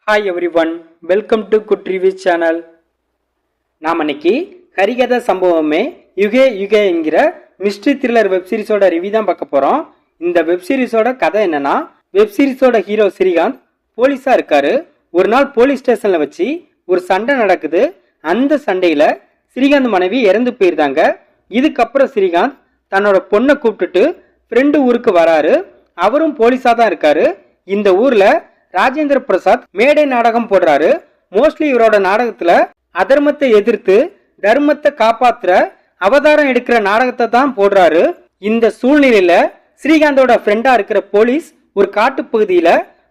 Hi every one, welcome to good review channel. நாம் இன்னைக்கு Harikatha சம்பவமே UK UK என்கிற mystery thriller வெப்சீரிஸோட review தான் பார்க்க போகிறோம். இந்த வெப்சீரிஸோட கதை என்னன்னா, வெப்சீரிஸோட ஹீரோ ஸ்ரீகாந்த் போலீஸாக இருக்காரு. ஒரு நாள் போலீஸ் ஸ்டேஷனில் வச்சு ஒரு சண்டை நடக்குது. அந்த சண்டையில் ஸ்ரீகாந்த் மனைவி இறந்து போயிருந்தாங்க. இதுக்கப்புறம் ஸ்ரீகாந்த் தன்னோட பொண்ணை கூப்பிட்டுட்டு ஃப்ரெண்டு ஊருக்கு வராரு. அவரும் போலீஸாக தான் இருக்காரு. இந்த ஊரில் ராஜேந்திர பிரசாத் மேடை நாடகம் போடுறாரு. மோஸ்ட்லி இவரோட நாடகத்துல அதர்மத்தை எதிர்த்து தர்மத்தை காப்பாத்துற அவதாரம் எடுக்கிற நாடகத்தை தான் போடுறாரு. இந்த சூழ்நிலையில ஸ்ரீகாந்தோட ஃப்ரெண்டா இருக்கிற போலீஸ் ஒரு காட்டு பகுதியில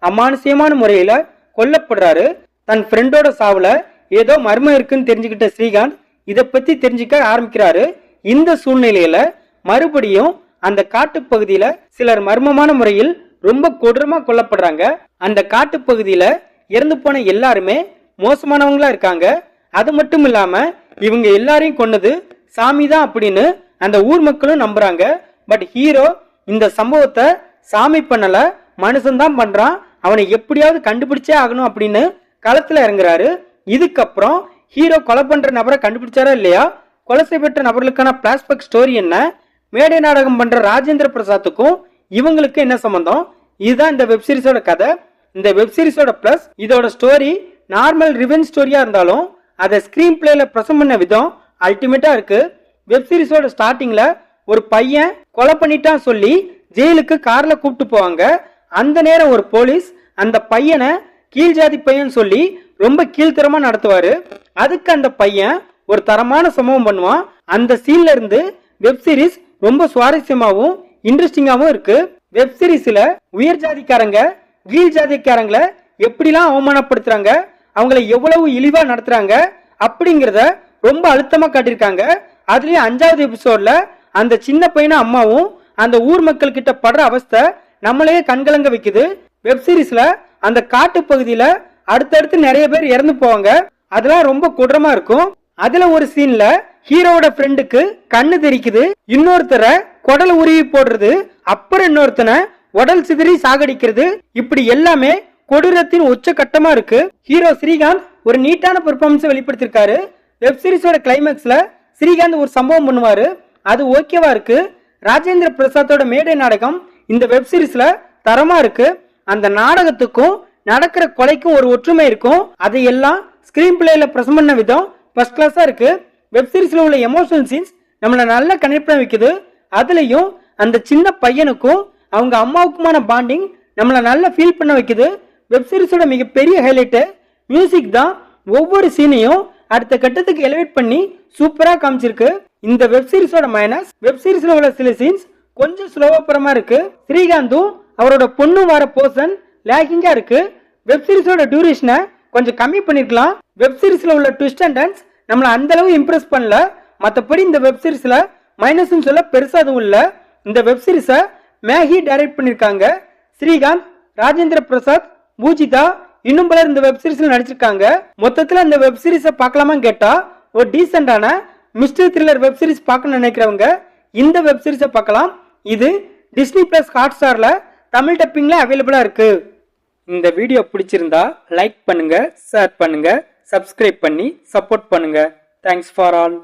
அமானுஷ்யமான முறையில கொல்லப்படுறாரு. தன் ஃப்ரெண்டோட சாவுல ஏதோ மர்மம் இருக்குன்னு தெரிஞ்சுக்கிட்ட ஸ்ரீகாந்த் இதை பத்தி தெரிஞ்சுக்க ஆரம்பிக்கிறாரு. இந்த சூழ்நிலையில மறுபடியும் அந்த காட்டு பகுதியில சிலர் மர்மமான முறையில் ரொம்ப கொடூரமா கொல்லப்படுறாங்க. அந்த காட்டு பகுதியில இறந்து போன எல்லாருமே மோசமானவங்களா இருக்காங்க. அது மட்டும் இல்லாம இவங்க எல்லாரையும் கொன்னது சாமி தான் அப்படின்னு அந்த ஊர் மக்களும் நம்புறாங்க. பட் ஹீரோ இந்த சம்பவத்தை சாமி பண்ணல, மனுஷன்தான் பண்றான், அவனை எப்படியாவது கண்டுபிடிச்சே ஆகணும் அப்படின்னு களத்துல இறங்குறாரு. இதுக்கப்புறம் ஹீரோ கொலை பண்ற நபரை கண்டுபிடிச்சாரா இல்லையா, கொலை செய்யப்பட்ட நபர்களுக்கான பிளாஷ்பேக் ஸ்டோரி என்ன, மேடை நாடகம் பண்ற ராஜேந்திர பிரசாத்துக்கும் இவங்களுக்கு என்ன சம்பந்தம், இதுதான் இந்த வெப்சீரிஸோட கதை. இந்த வெப்சீரிஸோட பிளஸ் இதோட ஸ்டோரி நார்மல் ரிவெஞ்ச் ஸ்டோரியா இருந்தாலும் அதை ஸ்கிரீன் பிளேல பிரசன்ட் பண்ண விதம் அல்டிமேட்டா இருக்கு. வெப்சீரிஸோட ஸ்டார்டிங்ல ஒரு பையன் கொலை பண்ணிட்டான் சொல்லி ஜெயிலுக்கு கார்ல கூப்பிட்டு போவாங்க. அந்த நேரம் ஒரு போலீஸ் அந்த பையனை கீழ் ஜாதி பையன் சொல்லி ரொம்ப கீழ்த்தரமா நடத்துவாரு. அதுக்கு அந்த பையன் ஒரு தரமான சம்பவம் பண்ணுவான். அந்த சீன்ல இருந்து வெப்சீரிஸ் ரொம்ப சுவாரஸ்யமாவும் இன்ட்ரெஸ்டிங்காவும் இருக்கு. வெப்சீரிஸ்ல உயர் ஜாதிக்காரங்க கீழ் ஜாதிக்காரங்களை எப்படிலாம் அவமானப்படுத்துறாங்க, அவங்களை எவ்வளவு இழிவா நடத்துறாங்க அப்படிங்கிறத ரொம்ப அழுத்தமா காட்டியிருக்காங்க. அதுலயும் 5வது எபிசோட்ல அந்த சின்ன பையனும் அம்மாவும் அந்த ஊர் மக்கள் கிட்ட படுற அவஸ்தை நம்மளையே கண்கலங்க வைக்குது. வெப்சீரிஸ்ல அந்த காட்டு பகுதியில அடுத்தடுத்து நிறைய பேர் இறந்து போவாங்க. அதெல்லாம் ரொம்ப கொடூரமா இருக்கும். அதுல ஒரு சீன்ல ஹீரோவோட ஃப்ரெண்டுக்கு கண்ணு தெரிக்குது, இன்னொருத்தரை குடல் உருவி போடுறது, அப்புறம் இன்னொருத்தனை உடல் சிதறி சாகடிக்கிறது. இப்படி எல்லாமே கொடூரத்தின் உச்ச கட்டமா இருக்கு. ஹீரோ ஸ்ரீகாந்த் ஒரு நீட்டான பெர்ஃபார்மன்ஸ் வெளிப்படுத்திருக்காரு. வெப்சீரிஸோட கிளைமேக்ஸ்ல ஸ்ரீகாந்த் ஒரு சம்பவம் பண்ணுவாரு, அது ஓகேவா இருக்கு. ராஜேந்திர பிரசாத்தோட மேடை நாடகம் இந்த வெப்சீரிஸ்ல தரமா இருக்கு. அந்த நாடகத்துக்கும் நடக்கிற கொலைக்கும் ஒரு ஒற்றுமை இருக்கும். அதையெல்லாம் ஸ்கிரீன் பிளேல பிரசன்ட் பண்ண விதம் ஃபர்ஸ்ட் கிளாஸா இருக்கு. வெப்சீரிஸ்ல உள்ள எமோஷனல் சீன்ஸ் நம்மள நல்லா கனெக்ட் பண்ண வைக்குது. அதுலயும் அந்த சின்ன பையனுக்கும் அவங்க அம்மாவுக்குமான பாண்டிங் நம்மள நல்லா ஃபீல் பண்ண வைக்குது. வெப்சீரிஸோட மிகப்பெரிய ஹைலைட் மியூசிக் தான். ஒவ்வொரு சீனையும் அடுத்த கட்டத்துக்கு எலிவேட் பண்ணி சூப்பரா காமிச்சிருக்கு. இந்த வெப்சீரிஸோட மைனஸ், வெப்சீரிஸ்ல உள்ள சில சீன்ஸ் கொஞ்சம் ஸ்லோவா இருக்கு. ஸ்ரீகாந்தும் அவரோட பொண்ணும் வர போர்ஷன் லேகிங்கா இருக்கு. வெப்சீரிஸோட டியூரேஷனை கொஞ்சம் கம்மி பண்ணிருக்கலாம். வெப்சீரிஸ்ல உள்ள ட்விஸ்ட் அண்ட் டர்ன்ஸ் நம்மள அந்த அளவு இம்ப்ரெஸ் பண்ணல. மற்றபடி இந்த வெப்சீரிஸ்ல மைனஸ் சொல்ல பெருசா அதுவும் இல்ல. இந்த வெப்சீரிஸ மேகி டைரக்ட் பண்ணிருக்காங்க. ஸ்ரீகாந்த், ராஜேந்திர பிரசாத், பூஜிதா, இன்னும் பலர் இந்த வெப்சீரிஸ்ல நடிச்சிருக்காங்க. மொத்தத்துல இந்த வெப்சீரிஸ பார்க்கலாமான்னு கேட்டா ஒரு டீசென்டான மிஸ்டரி த்ரில்லர் வெப்சீரிஸ் பார்க்கணும்னு நினைக்கிறவங்க இந்த வெப்சீரிஸை பார்க்கலாம். இது டிஸ்னி பிளஸ் ஹாட் ஸ்டார்ல தமிழ் டப்பிங்ல அவைலபிளா இருக்கு. இந்த வீடியோ பிடிச்சிருந்தா லைக் பண்ணுங்க, ஷேர் பண்ணுங்க, சப்ஸ்கிரைப் பண்ணி சப்போர்ட் பண்ணுங்க. Thanks for all.